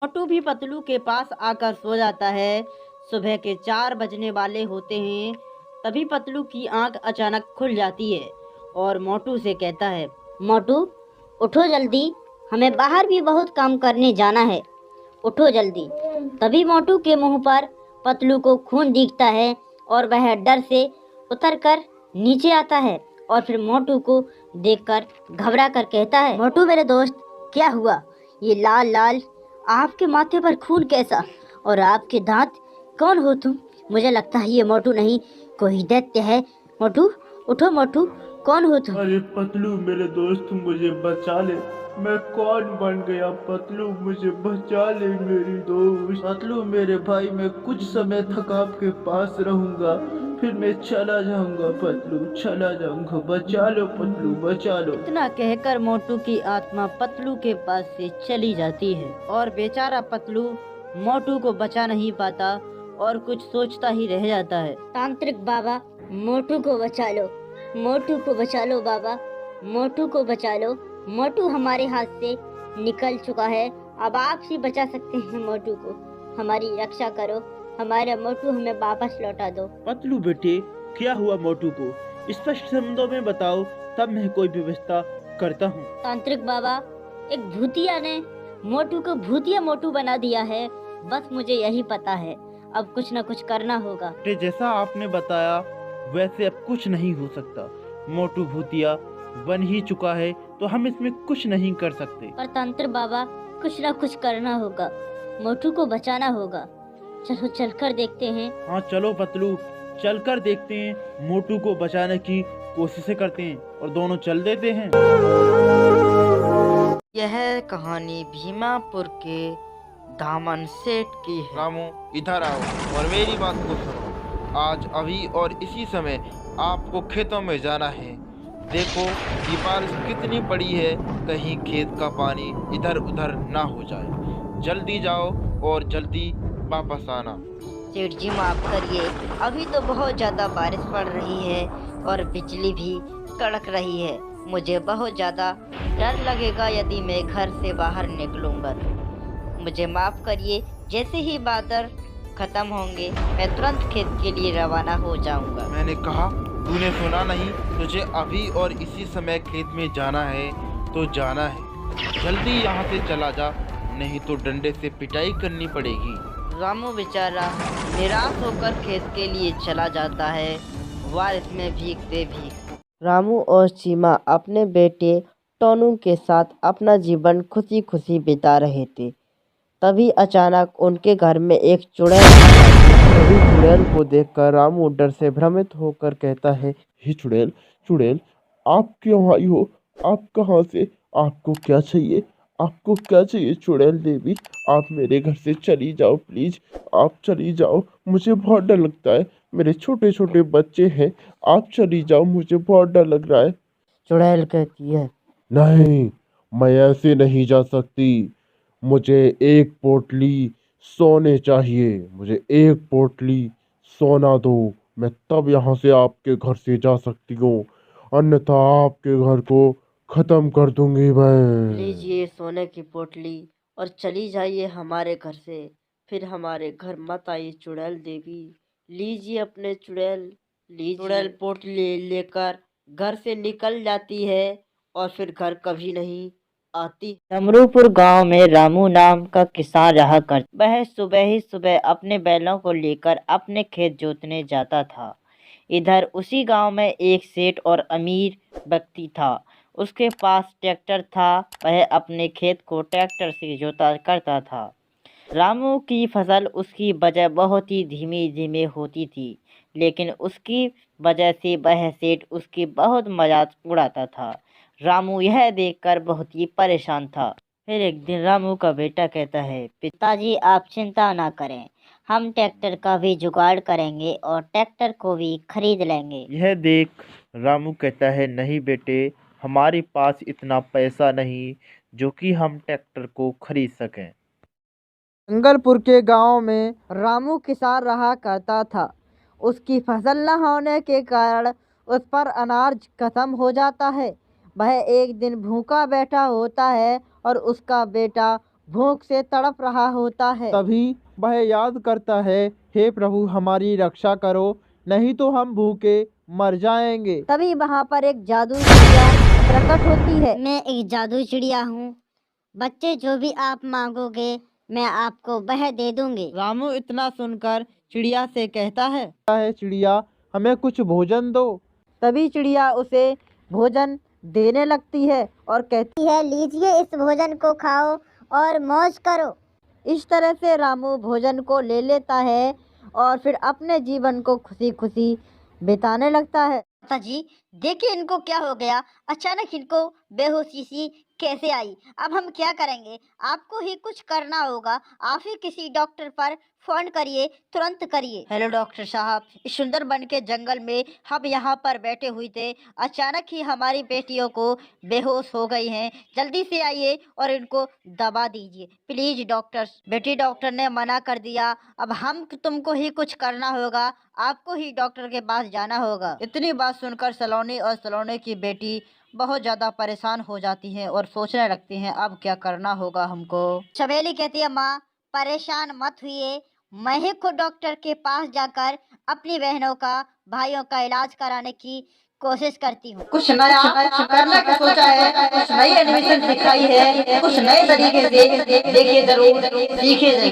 मोटू भी पतलू के पास आकर सो जाता है। सुबह के 4 बजने वाले होते हैं, तभी पतलू की आंख अचानक खुल जाती है और मोटू से कहता है, मोटू उठो जल्दी, हमें बाहर भी बहुत काम करने जाना है, उठो जल्दी। तभी मोटू के मुंह पर पतलू को खून दिखता है और वह डर से उतरकर नीचे आता है और फिर मोटू को देखकर घबरा कर कहता है, मोटू मेरे दोस्त, क्या हुआ? ये लाल लाल आपके माथे पर खून कैसा? और आपके दांत? कौन हो तुम? मुझे लगता है ये मोटू नहीं, कोई दैत्य है। मोटू उठो मोटू, कौन हो तुम? अरे पतलू मेरे दोस्त, मुझे बचा ले। मैं कौन बन गया पतलू, मुझे बचा ले मेरी दोस्त। पतलू मेरे भाई, मैं कुछ समय तक आपके पास रहूंगा, फिर मैं चला जाऊंगा पतलू, चला जाऊंगा। बचा लो पतलू, बचा लो। इतना कहकर मोटू की आत्मा पतलू के पास से चली जाती है और बेचारा पतलू मोटू को बचा नहीं पाता और कुछ सोचता ही रह जाता है। तांत्रिक बाबा, मोटू को बचा लो, मोटू को बचा लो बाबा, मोटू को बचा लो। मोटू हमारे हाथ से निकल चुका है, अब आप ही बचा सकते हैं मोटू को। हमारी रक्षा करो, हमारा मोटू हमें वापस लौटा दो। पतलू बेटे, क्या हुआ मोटू को? स्पष्ट शब्दों में बताओ, तब मैं कोई व्यवस्था करता हूँ। तांत्रिक बाबा, एक भूतिया ने मोटू को भूतिया मोटू बना दिया है, बस मुझे यही पता है, अब कुछ न कुछ करना होगा। जैसा आपने बताया वैसे अब कुछ नहीं हो सकता। मोटू भूतिया बन ही चुका है, तो हम इसमें कुछ नहीं कर सकते। पर तंत्र बाबा, कुछ न कुछ करना होगा, मोटू को बचाना होगा। चलो चलकर देखते हैं। हाँ चलो पतलू, चलकर देखते हैं, मोटू को बचाने की कोशिशें करते हैं और दोनों चल देते हैं। यह कहानी भीमापुर के दामन सेठ की है। रामू इधर आओ और मेरी बात को सुनो। आज अभी और इसी समय आपको खेतों में जाना है। देखो ये बारिश कितनी पड़ी है, कहीं खेत का पानी इधर उधर ना हो जाए। जल्दी जाओ और जल्दी वापस आना। सेठ जी माफ करिए, अभी तो बहुत ज़्यादा बारिश पड़ रही है और बिजली भी कड़क रही है। मुझे बहुत ज़्यादा डर लगेगा यदि मैं घर से बाहर निकलूंगा तो। मुझे माफ़ करिए, जैसे ही बादल ख़त्म होंगे मैं तुरंत खेत के लिए रवाना हो जाऊंगा। मैंने कहा, तूने सुना नहीं? तुझे अभी और इसी समय खेत में जाना है तो जाना है। जल्दी यहाँ से चला जा, नहीं तो डंडे से पिटाई करनी पड़ेगी। रामू बेचारा निराश होकर खेत के लिए चला जाता है, बारिश में भीगते भीगते। रामू और सीमा अपने बेटे टोनू के साथ अपना जीवन खुशी खुशी बिता रहे थे। तभी अचानक उनके घर में एक चुड़ैल। तभी चुड़ैल को देखकर रामू डर से भ्रमित होकर कहता है, हे चुड़ैल, चुड़ैल, आप क्यों आई हो? आप कहाँ से? आपको क्या चाहिए? आपको क्या चाहिए चुड़ैल देवी? आप मेरे घर से चली जाओ प्लीज, आप चली जाओ, मुझे बहुत डर लगता है, मेरे छोटे छोटे बच्चे हैं, आप चली जाओ, मुझे बहुत डर लग रहा है। चुड़ैल कहती है, नहीं, मैं ऐसे नहीं जा सकती। मुझे एक पोटली सोने चाहिए, मुझे एक पोटली सोना दो, मैं तब यहाँ से आपके घर से जा सकती हूँ, अन्यथा आपके घर को खत्म कर दूंगी मैं। लीजिए सोने की पोटली और चली जाइए हमारे घर से, फिर हमारे घर मत आइए चुड़ैल देवी। लीजिए अपने चुड़ैल। लीजिए। चुड़ैल पोटली लेकर घर से निकल जाती है और फिर घर कभी नहीं आती। डमरूपुर गांव में रामू नाम का किसान रहा कर। वह सुबह ही सुबह अपने बैलों को लेकर अपने खेत जोतने जाता था। इधर उसी गांव में एक सेठ और अमीर व्यक्ति था। उसके पास ट्रैक्टर था, वह अपने खेत को ट्रैक्टर से जोता करता था। रामू की फसल उसकी वजह बहुत ही धीमी धीमे होती थी, लेकिन उसकी वजह से वह सेठ उसकी बहुत मजाक उड़ाता था। रामू यह देखकर बहुत ही परेशान था। फिर एक दिन रामू का बेटा कहता है, पिताजी आप चिंता ना करें, हम ट्रैक्टर का भी जुगाड़ करेंगे और ट्रैक्टर को भी खरीद लेंगे। यह देख रामू कहता है, नहीं बेटे, हमारे पास इतना पैसा नहीं जो कि हम ट्रैक्टर को खरीद सकें। जंगलपुर के गांव में रामू किसान रहा करता था। उसकी फसल न होने के कारण उस पर अनाज खत्म हो जाता है। वह एक दिन भूखा बैठा होता है और उसका बेटा भूख से तड़प रहा होता है। तभी वह याद करता है, हे प्रभु हमारी रक्षा करो, नहीं तो हम भूखे मर जाएंगे। तभी वहाँ पर एक जादू चिड़िया प्रकट होती है। मैं एक जादू चिड़िया हूँ, बच्चे जो भी आप मांगोगे मैं आपको वह दे दूंगी। रामू इतना सुनकर चिड़िया से कहता है, चिड़िया हमें कुछ भोजन दो। तभी चिड़िया उसे भोजन देने लगती है और कहती है लीजिए इस भोजन को खाओ और मौज करो। इस तरह से रामू भोजन को ले लेता है और फिर अपने जीवन को खुशी खुशी बिताने लगता है। माता जी देखिए इनको क्या हो गया, अचानक इनको बेहोशी सी कैसे आई। अब हम क्या करेंगे, आपको ही कुछ करना होगा। आप ही किसी डॉक्टर पर फोन करिए, तुरंत करिए। हेलो डॉक्टर साहब, इस सुंदरबन के जंगल में हम यहाँ पर बैठे हुए थे, अचानक ही हमारी बेटियों को बेहोश हो गई हैं, जल्दी से आइए और इनको दबा दीजिए प्लीज डॉक्टर। बेटी डॉक्टर ने मना कर दिया, अब हम तुमको ही कुछ करना होगा, आपको ही डॉक्टर के पास जाना होगा। इतनी बात सुनकर सलोनी और सलोनी की बेटी बहुत ज्यादा परेशान हो जाती हैं और सोचने लगती हैं अब क्या करना होगा हमको। चमेली कहती है माँ परेशान मत हुई, मैं ही खुद डॉक्टर के पास जाकर अपनी बहनों का भाइयों का इलाज कराने की कोशिश करती हूँ। कुछ नया करने का सोचा है, कुछ नई एनिमेशन सिखाई है, कुछ नए तरीके से देखिए जरूर, सीखिए।